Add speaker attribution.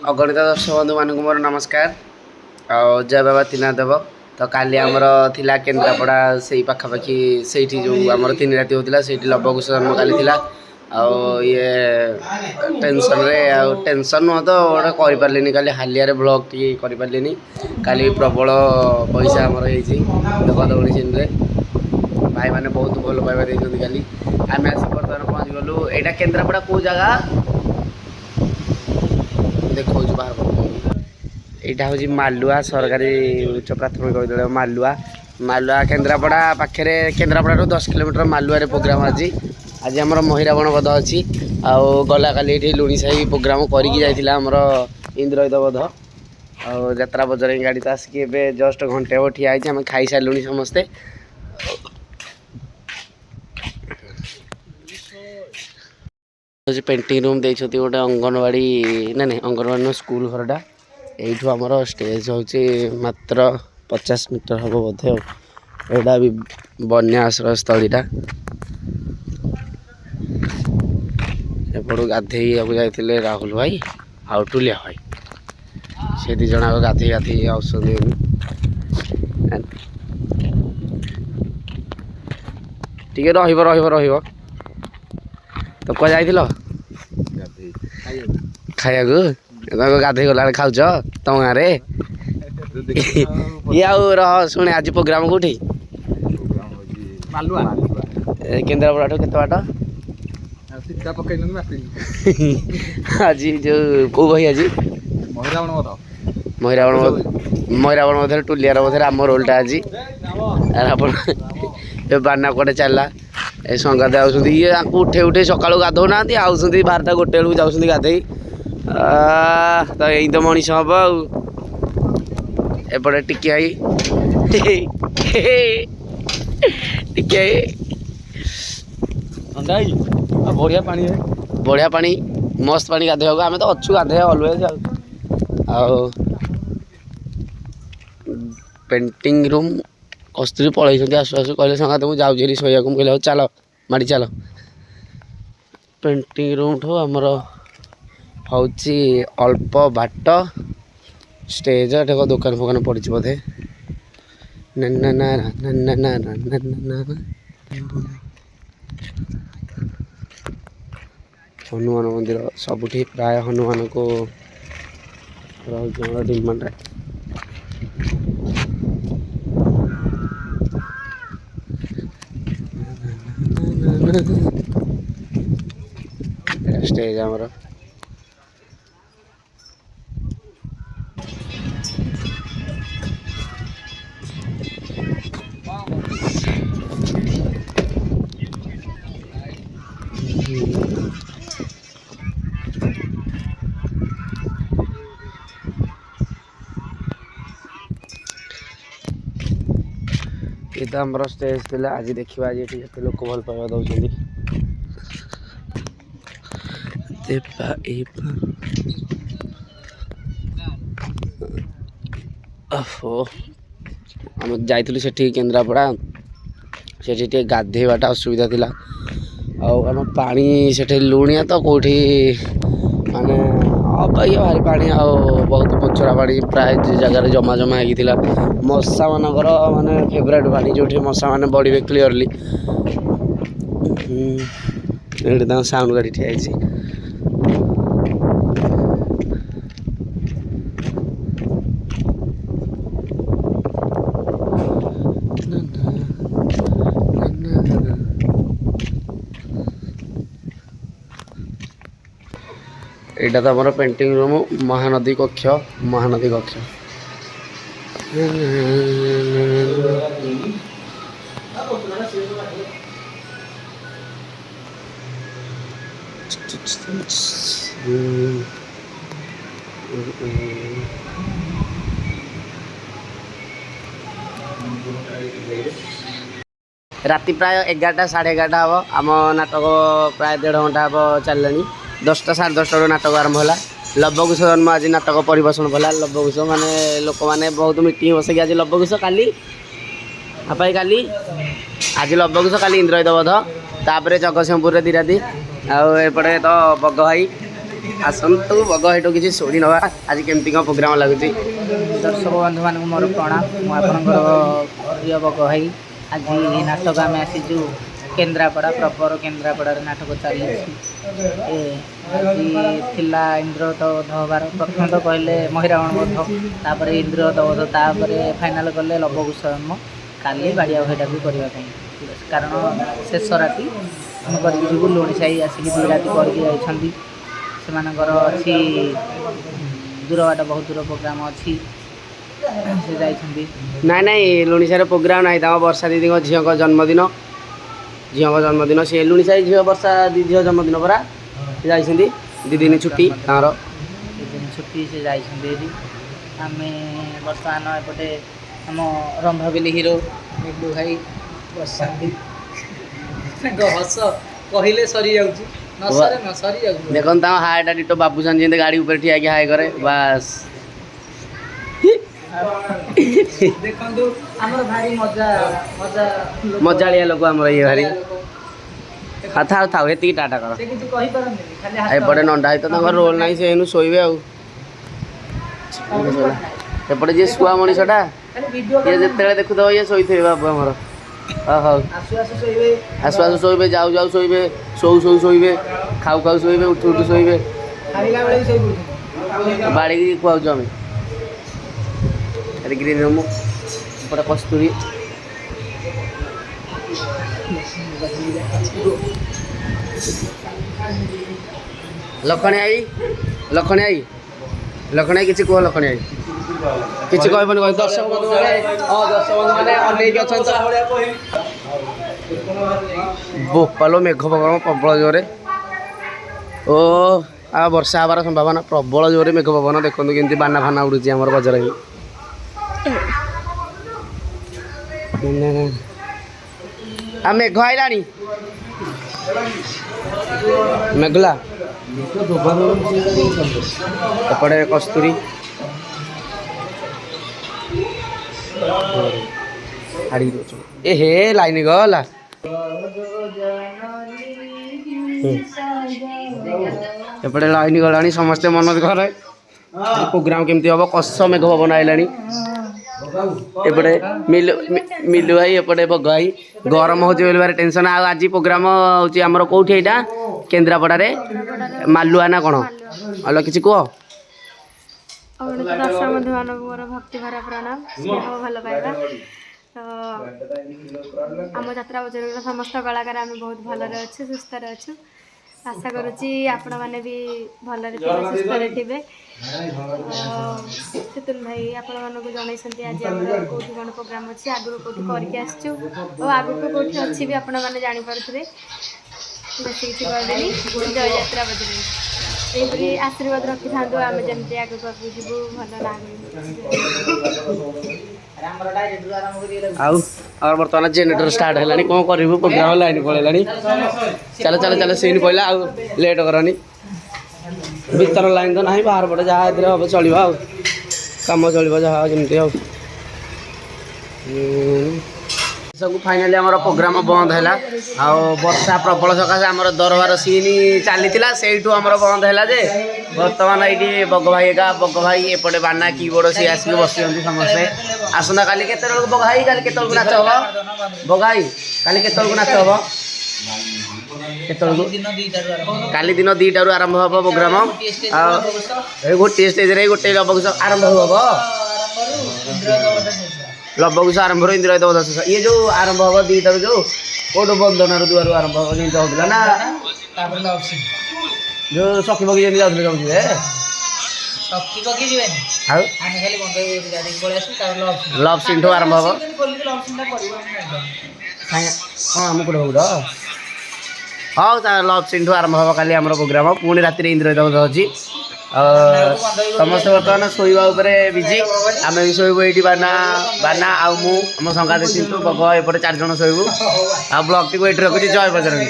Speaker 1: अगणित दर्शक बंधु मानक मोर नमस्कार आ जय बाबा त्रिनाथ तो काली आमर थिला केन्द्रापड़ा से पाखापाखि से जो आमर 3 राति होता से लवकुश जन्म काली थिला ये टेंशन रे टेंशन नुह तो गोटे करें काली हालिया ब्लॉग टी करें काली प्रबल पैसा आमर दौड़ी सीन भाई मैंने बहुत भल पाइबा देखते काली आम आस बर्तमान पहुँच गलु यहाँ केन्द्रापड़ा कौ जगह देखो बाहर यहाँ हूँ मालुआ सरकारी उच्च प्राथमिक विद्यालय मालुआ मालुआ केन्द्रापड़ा पाखे केन्द्रापड़ा 10 किलोमीटर मालुआ प्रोग्राम आज आज आम महिरावण बध अच्छी आला काली ये लुणी साही प्रोग्राम करमर इंद्रजित बध आत्रा बजर गाड़ी तो आसिक जस्ट घंटे हम ठिया आम खाई सारे समस्ते पेंटिंग रूम देखते गोटे अंगनवाड़ी ना अंगनवाड़ी स्कूल घरटा यू आमर स्टेज हूँ मात्र 50 मीटर हम बोधे यहाँ भी बन्या आश्रय स्थलीटा एपटू गाधे जाते राहुल भाई आउ टुलिया भाई से दी जन गाधे गाधे आसुँच तो क्या जाइल खाया गाधे गला खाऊच तुम गाँव ये रह शुणे आज प्रोग्राम कौटी केन्द्रापड़ा के बाट आज जो कौ भाई आज महिरावण मध्य टुलियार मध्य आम रोलटा आज बाना कटे चलला संगात ये उठे उठे सका गाधो ना आउस 12टा 1 बेलू जाऊँ गाधे तो यही तो मनीष हम एपटे टिके आई बढ़िया पानी मस्त पानी गाधे आम तो अच्छु गाधे अलवेज पेंटिंग रूम कस्तूरी पलैं आसु आसु कहले संगात मुझे जाऊँ शोया को कहले चल माड़ी चल पेंटिंग रूम ठू आमर हूँ अल्प बाट स्टेज देखो दुकान फुकान पड़ी बोधे हनुमान मंदिर सबुठी प्राय हनुमान को रही डिमांड स्टेज आमर ये तो आम स्टेज थी आज देखा आज ये लोक भल पाइबा दौरान आम जाइलु से केन्द्रापड़ा से गाधेवाटा असुविधा थिला आम पानी से लुणिया तो कौटी माने ये भारी पानी बहुत पोचरा पानी प्राय जगार जमा जमा होता मशा मानकर माने फेवरेट पानी जो मशा मैंने बढ़े क्लीयरली ये साउंड गाड़ी ठिया यहाँ तो आम पेंटिंग रूम महानदी कक्ष राति प्राय 11टा 11:30 हम आम नाटक प्राय 1.5 घंटा हम चलनी 10टा 10:30 नाटक आरंभ है लवकुश जन्म आज नाटक परिवेशन भला लवकुश माने लोक मैंने बहुत मीटिंग बसकी आज लवकुश काली आपाई काली आज लवकुश काली इंद्रजित बध तापर जगतसिंहपुर 2 राति आउपटे तो बग भाई ଆସନ୍ତୁ ବଗ ଏଠୁ କିଛି ଶୁଣି ନେବା ଆଜି କେମିତି କ'ଣ ପ୍ରୋଗ୍ରାମ ଲାଗୁଛି।
Speaker 2: ଦର୍ଶକ ବନ୍ଧୁମାନଙ୍କୁ ମୋର ପ୍ରଣାମ। ମୁଁ ଆପଣଙ୍କର ପ୍ରିୟ ବଗ ଭାଇ। ଆଜି ଏହି ନାଟକ ଆମେ ଆସିଛୁ କେନ୍ଦ୍ରାପଡ଼ା, ପ୍ରପର କେନ୍ଦ୍ରାପଡ଼ାରେ ନାଟକ ଚାଲିଛି। ଆଜି ଥିଲା ଇନ୍ଦ୍ରତ ବଧ ହେବାର। ପ୍ରଥମେ ତ କହିଲେ ମହିରାବଣ ବଧ, ତାପରେ ଇନ୍ଦ୍ରତ ବଧ, ତାପରେ ଫାଇନାଲ୍ କଲେ ଲବକୁଶ ଜନ୍ମ। କାଲି ବାଡ଼ିଆ ଭାଇଟାକୁ କରିବା ପାଇଁ, କାରଣ ଶେଷ ରାତି ଆମେ କରିକି ଯିବୁ। ଲୁଣି ସାହି ଆସିକି 2 ରାତି କରିକି ଯାଇଛନ୍ତି। ସେମାନଙ୍କର ଅଛି ଦୂର ବାଟ, ବହୁତ ଦୂର ପ୍ରୋଗ୍ରାମ ଅଛି, ସେ ଯାଇଛନ୍ତି।
Speaker 1: ନାଇଁ ଲୁଣିସାହିର ପ୍ରୋଗ୍ରାମ ନାହିଁ, ତାଙ୍କ ବର୍ଷା ଦିଦିଙ୍କ ଝିଅଙ୍କ ଜନ୍ମଦିନ। ସେ ଲୁଣିସାହି ଝିଅ ବର୍ଷା ଝିଅ ଜନ୍ମଦିନ ପରା, ସେ ଯାଇଛନ୍ତି। 2 ଦିନ ଛୁଟି ତାଙ୍କର,
Speaker 2: 2 ଦିନ ଛୁଟି, ସେ ଯାଇଛନ୍ତି ଏଠି। ଆମେ ବର୍ତ୍ତମାନ ଏପଟେ ଆମ ରମ୍ଭାବିଲି ହିରୋ ମିଲୁ ଭାଇ ବସିଛନ୍ତି। ତାଙ୍କ ହସ କହିଲେ ସରିଯାଉଛି, ନ ସରିଯାଉଛି।
Speaker 1: ଦେଖନ୍ତୁ ତାଙ୍କ ହାଇଟା ଡିଟୋ ବାବୁସାନ ଯେମିତି ଗାଡ଼ି ଉପରେ ଠିଆ ହେଇକି ହାଇ କରେ, ବାସ୍।
Speaker 2: ଦେଖନ୍ତୁ ଆମର ଭାରି
Speaker 1: ମଜାଳିଆ ଲୋକ ଆମର ଇଏ ଭାରି। ଥାଉ ଏତିକି ଟାଟା କର।
Speaker 2: ସେ କିଛି କହିପାରନ୍ତିନି, ଖାଲି
Speaker 1: ଏପଟେ ନଣ୍ଡା ହେଇ ତ ତାଙ୍କର ରୋଲ ନାହିଁ, ସେ ଏନୁ ଶୋଇବେ ଆଉ। ଏପଟେ ଯିଏ ଶୁଆ ମଣିଷଟା, ଇଏ ଯେତେବେଳେ ଦେଖୁଥିବ ଇଏ ଶୋଇଥିବେ ବାବୁ ଆମର। ହଉ ଆସୁ ଶୋଇବେ, ଯାଉ ଶୋଇବେ, ଶୋଉ ଶୋଇବେ, ଖାଉ ଶୋଇବେ, ଉଠୁ ଶୋଇବେ, ବାଡ଼ିକି ଖୁଆଉଛୁ ଆମେ। ଗ୍ରୀନ୍ ରୁମ୍, ଏପଟେ କସ୍ତୁରୀ। ଲକ୍ଷଣୀ ଆଇ କିଛି କୁହ। ଲକ୍ଷଣୀ ଆଇ କିଛି କହିବନି, ଦର୍ଶକ ବନ୍ଧୁମାନେ ଅନେଇକି ଅଛନ୍ତି। ବୋପାଲୋ ମେଘ ପବନ ପ୍ରବଳ ଜୋରେ। ଆଉ ବର୍ଷା ହେବାର ସମ୍ଭାବନା ପ୍ରବଳ ଜୋରେ। ମେଘ ପବନ ଦେଖନ୍ତୁ କେମିତି ବାନା ଫାନା ଉଡୁଛି ଆମର ବଜାର ହେଇ। ମେଘ ଆଇଲାଣି, ମେଘଲା। ଏପଟେ କସ୍ତୁରୀ, ଲାଇନ ଗଲା। ଏପଟେ ଲାଇନ ଗଲାଣି, ସମସ୍ତେ ମନ ଦୁଃଖରେ। ପ୍ରୋଗ୍ରାମ କେମିତି ହବ, କଷ ମେଘ ପବନ ଆଇଲାଣି। ଏପଟେ ମିଲୁ ଭାଇ, ଏପଟେ ବଗ ଭାଇ। ଗରମ ହଉଛି ବୋଲି ଭାରି ଟେନସନ। ଆଉ ଆଜି ପ୍ରୋଗ୍ରାମ ହଉଛି ଆମର କୋଉଠି? ଏଇଟା କେନ୍ଦ୍ରାପଡ଼ାରେ ମାଲୁଆ ନା କ'ଣ? ଆଲୋ କିଛି କୁହ।
Speaker 3: ଦର୍ଶକ ବନ୍ଧୁମାନଙ୍କୁ ମୋର ଭକ୍ତି ଭରା ପ୍ରଣାମ, ସ୍ନେହ ଭଲ ପାଇବା। ତ ଆମ ଯାତ୍ରା ବଜାରର ସମସ୍ତ କଳାକାର ଆମେ ବହୁତ ଭଲରେ ଅଛୁ, ସୁସ୍ଥରେ ଅଛୁ। ଆଶା କରୁଛି ଆପଣମାନେ ବି ଭଲରେ ଥିବେ, ସୁସ୍ଥରେ ଥିବେ। ସେତୁଲ ଭାଇ ଆପଣମାନଙ୍କୁ ଜଣାଇଛନ୍ତି ଆଜି ଆମର କେଉଁଠି କ'ଣ ପ୍ରୋଗ୍ରାମ୍ ଅଛି, ଆଗରୁ କେଉଁଠି କରିକି ଆସିଛୁ ଓ ଆଗକୁ କେଉଁଠି ଅଛି ବି ଆପଣମାନେ ଜାଣିପାରୁଥିବେ। ବେଶୀ କିଛି କହିବେନି। ଜୟ ଯାତ୍ରା ବଜାରରେ ଏହିପରି ଆଶୀର୍ବାଦ ରଖିଥାନ୍ତୁ, ଆମେ ଯେମିତି ଆଗକୁ ଯିବୁ ଭଲ ନା କରିବୁ।
Speaker 1: ଆଉ ବର୍ତ୍ତମାନ ଜେନେରେଟର ଷ୍ଟାର୍ଟ ହେଲାଣି, କ'ଣ କରିବୁ? ପ୍ରୋଗ୍ରାମ ଲାଇନ୍ ପଳେଇଲାଣି। ଚାଲ ସିନ୍ ପଇଲା, ଆଉ ଲେଟ୍ କରନି। ଭିତର ଲାଇନ୍ ତ ନାହିଁ, ବାହାର ପଟେ ଯାହା ଏଥିରେ ହବ ଚଳିବ, ଆଉ କାମ ଚଳିବ ଯାହା ଯେମିତି। ଆଉ ସବୁ ଫାଇନାଲି ଆମର ପ୍ରୋଗ୍ରାମ ବନ୍ଦ ହେଲା। ଆଉ ବର୍ଷା ପ୍ରବଳ ସକାଶେ ଆମର ଦରବାର ସିନ୍ ଚାଲିଥିଲା, ସେଇଠୁ ଆମର ବନ୍ଦ ହେଲା। ଯେ ବର୍ତ୍ତମାନ ଏଇଠି ବଗ ଭାଇ ଏପଟେ ବାନା କିବୋର୍ଡ ସିଏ ଆସିକି ବସିଛନ୍ତି ସମସ୍ତେ। ଆସନ୍ତା କାଲି କେତେବେଳକୁ ବଗ ଭାଇ, କାଲି କେତେବେଳକୁ ନାଚ ହବ? ବଗ ଭାଇ କାଲି କେତେବେଳକୁ ନାଚ ହବ? କେତେବେଳକୁ? କାଲି ଦିନ 2ଟାରୁ ଆରମ୍ଭ ହବ ପ୍ରୋଗ୍ରାମ। ଆଉ ଏଇ ଗୋଟିଏ ଷ୍ଟେଜରେ ଗୋଟେ ଲବକୁଶ ଆରମ୍ଭ ହବ। ଲବକୁଶ ଆରମ୍ଭରୁ ଇନ୍ଦ୍ରଜିତ ବଧ ଶେଷ। ଇଏ ଯୋଉ ଆରମ୍ଭ ହବ 2ଟାରୁ, ଯୋଉ କୋଉଠୁ ବନ୍ଦନାରୁ ଦୁଆରୁ ଆରମ୍ଭ ହବ ଯେମିତି ହଉଥିଲା ନା, ଯୋଉ ସଖୀ ପକ୍ଷୀ ଯେମିତି ଯାଉଥିଲେ ସବୁ ଯିବେ। ଆଉ ଲଭ୍ ସିନ୍ ଠୁ ଆରମ୍ଭ ହବ। ଆମକୁ ହଉ ଲଭ୍ ସିନ୍ ଠୁ ଆରମ୍ଭ ହବ କାଲି ଆମର ପ୍ରୋଗ୍ରାମ। ପୁଣି ରାତିରେ ଇନ୍ଦ୍ରଜିତ ବଧ ଅଛି। ସମସ୍ତେ ବର୍ତ୍ତମାନ ଶୋଇବା ଉପରେ ବିଜି। ଆମେ ବି ଶୋଇବୁ ଏଇଠି, ବାନା ଆଉ ମୁଁ, ଆମ ସଂଗାତି ଚିଣ୍ଟୁ, ବଗ, ଏପଟେ 4 ଜଣ ଶୋଇବୁ। ଆଉ ବ୍ଲଗଟିକୁ ଏଇଠି ରଖୁଛି। ଜୟ ବଜରଙ୍ଗୀ।